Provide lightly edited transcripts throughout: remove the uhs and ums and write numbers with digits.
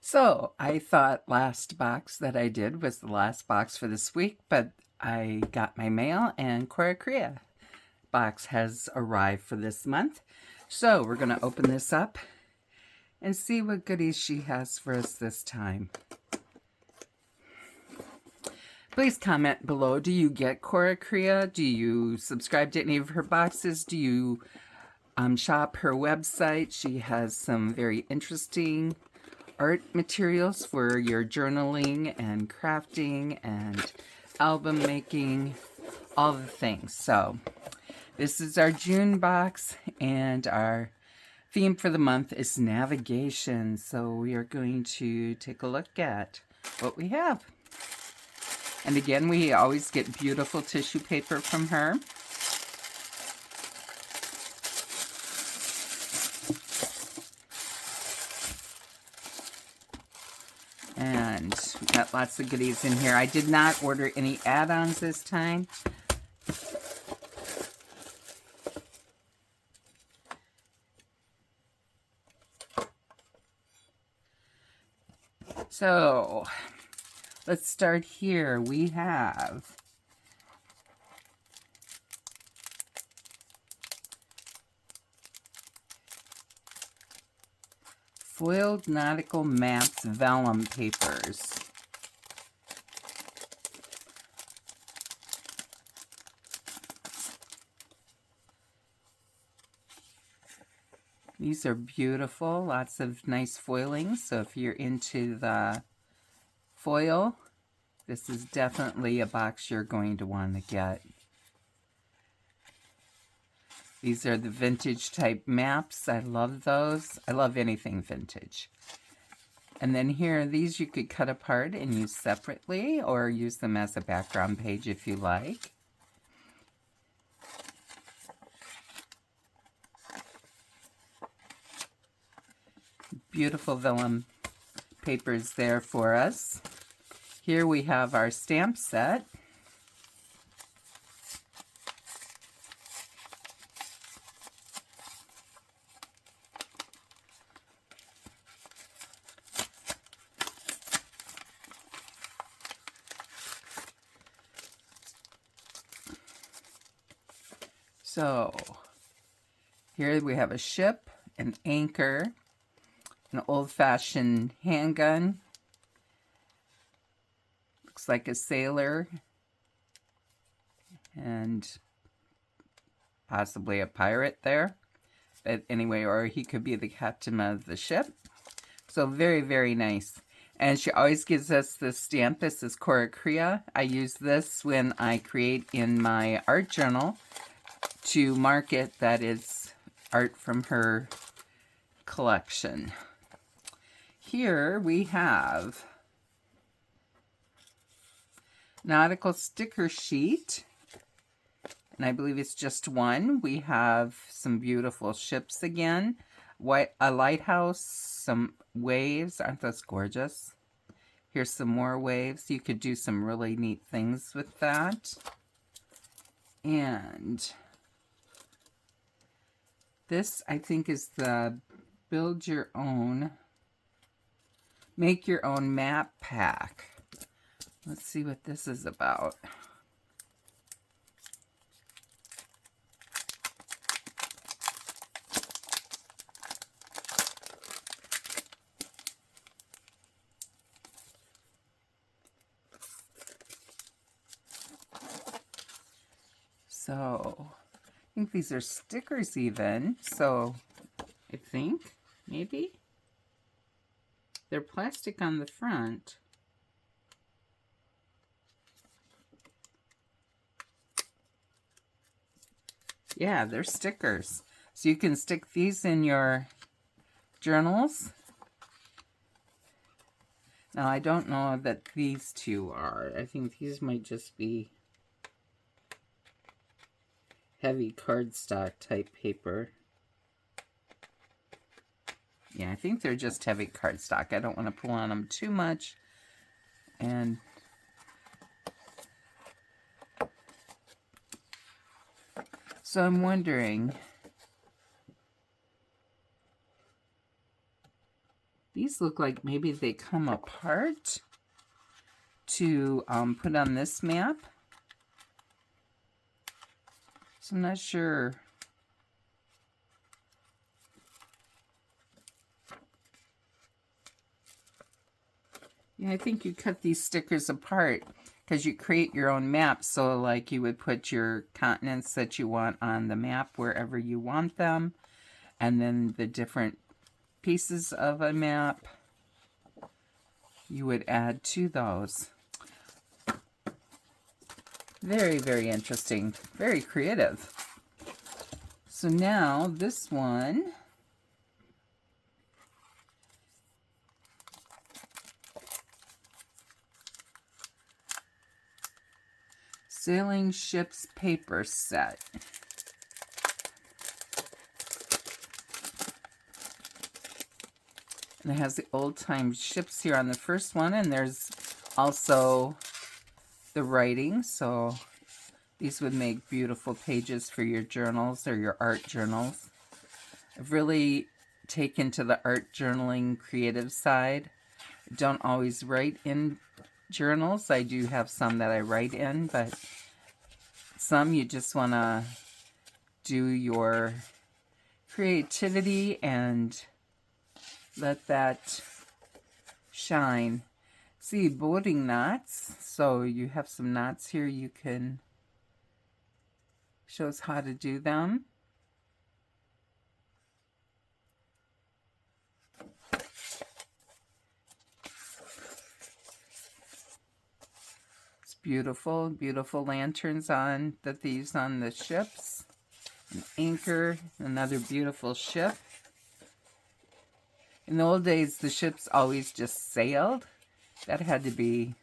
So I thought last box that I did was the last box for this week, but I got my mail and CoraCrea box has arrived for this month. So we're going to open this up and see what goodies she has for us this time. Please comment below. Do you get CoraCrea? Do you subscribe to any of her boxes? Do you shop her website? She has some very interesting art materials for your journaling and crafting and album making, all the things. So this is our June box, and our theme for the month is navigation. So we are going to take a look at what we have. And again, we always get beautiful tissue paper from her. And we've got lots of goodies in here. I did not order any add-ons this time. So let's start here. We have foiled nautical maps vellum papers. These are beautiful, lots of nice foilings. So if you're into the foil, this is definitely a box you're going to want to get. These are the vintage type maps. I love those. I love anything vintage. And then here, these you could cut apart and use separately or use them as a background page if you like. Beautiful vellum papers there for us. Here we have our stamp set. So here we have a ship, an anchor, an old-fashioned handgun. Looks like a sailor and possibly a pirate there. But anyway, or he could be the captain of the ship. So very, very nice. And she always gives us this stamp. This is CoraCrea. I use this when I create in my art journal to mark it that it's art from her collection. Here we have nautical sticker sheet, and I believe it's just one. We have some beautiful ships again, a lighthouse, some waves. Aren't those gorgeous? Here's some more waves. You could do some really neat things with that. And this, I think, is the build your own, make your own map pack. Let's see what this is about. So I think these are stickers even. So I think maybe they're plastic on the front. Yeah, they're stickers. So you can stick these in your journals. Now, I don't know that these two are. I think these might just be heavy cardstock type paper. Yeah, I think they're just heavy cardstock. I don't want to pull on them too much. And so I'm wondering, These look like maybe they come apart to put on this map. So I'm not sure. Yeah, I think you cut these stickers apart because you create your own map. So like you would put your continents that you want on the map wherever you want them. And then the different pieces of a map you would add to those. Very, very interesting. Very creative. So now this one, Sailing Ships Paper Set. And it has the old-time ships here on the first one, and there's also the writing, so these would make beautiful pages for your journals or your art journals. I've really taken to the art journaling creative side. I don't always write in journals. I do have some that I write in, but some you just want to do your creativity and let that shine. See, boating knots. So you have some knots here. You can show us how to do them. It's beautiful, beautiful lanterns on that they use on the ships. An anchor, another beautiful ship. In the old days, the ships always just sailed. That had to be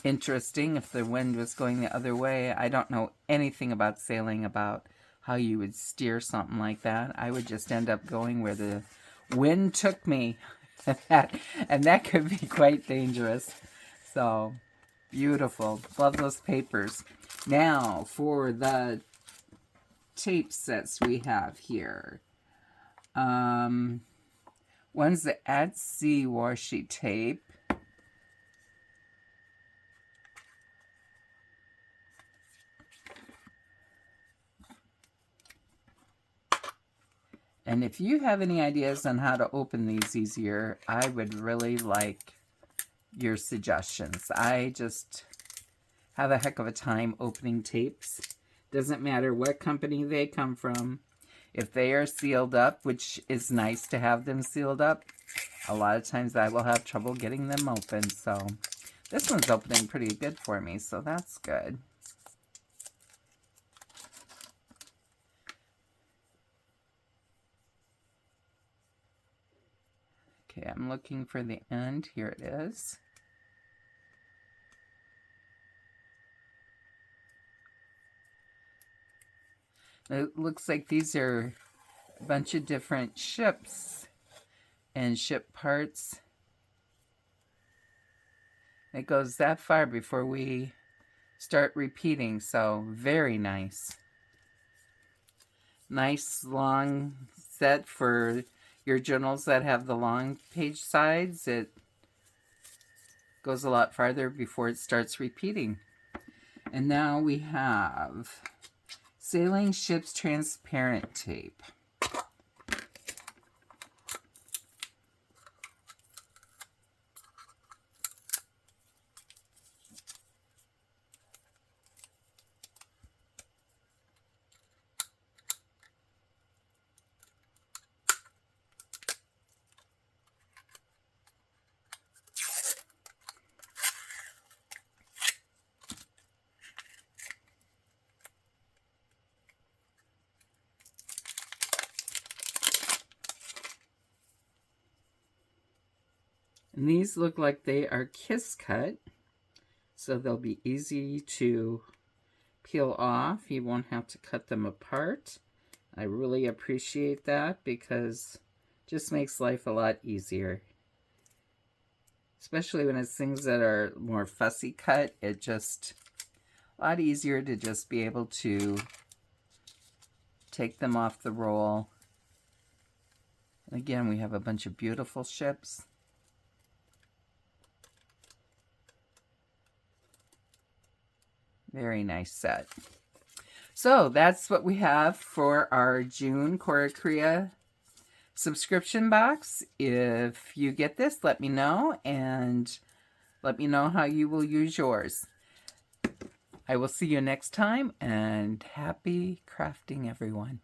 interesting if the wind was going the other way. I don't know anything about sailing, about how you would steer something like that. I would just end up going where the wind took me. And that could be quite dangerous. So, beautiful. Love those papers. Now, for the tape sets we have here. One's the at sea washi tape. And if you have any ideas on how to open these easier, I would really like your suggestions. I just have a heck of a time opening tapes. Doesn't matter what company they come from. If they are sealed up, which is nice to have them sealed up, a lot of times I will have trouble getting them open. So this one's opening pretty good for me, so that's good. Okay, I'm looking for the end. Here it is. It looks like these are a bunch of different ships and ship parts. It goes that far before we start repeating, so very nice. Nice long set for your journals that have the long page sides. It goes a lot farther before it starts repeating. And now we have Sailing Ships Transparent Tape. And these look like they are kiss cut, so they'll be easy to peel off. You won't have to cut them apart. I really appreciate that because it just makes life a lot easier. Especially when it's things that are more fussy cut, it's just a lot easier to just be able to take them off the roll And again, we have a bunch of beautiful ships. Very nice set. So that's what we have for our June CoraCrea subscription box. If you get this, let me know, and let me know how you will use yours. I will see you next time, and happy crafting, everyone.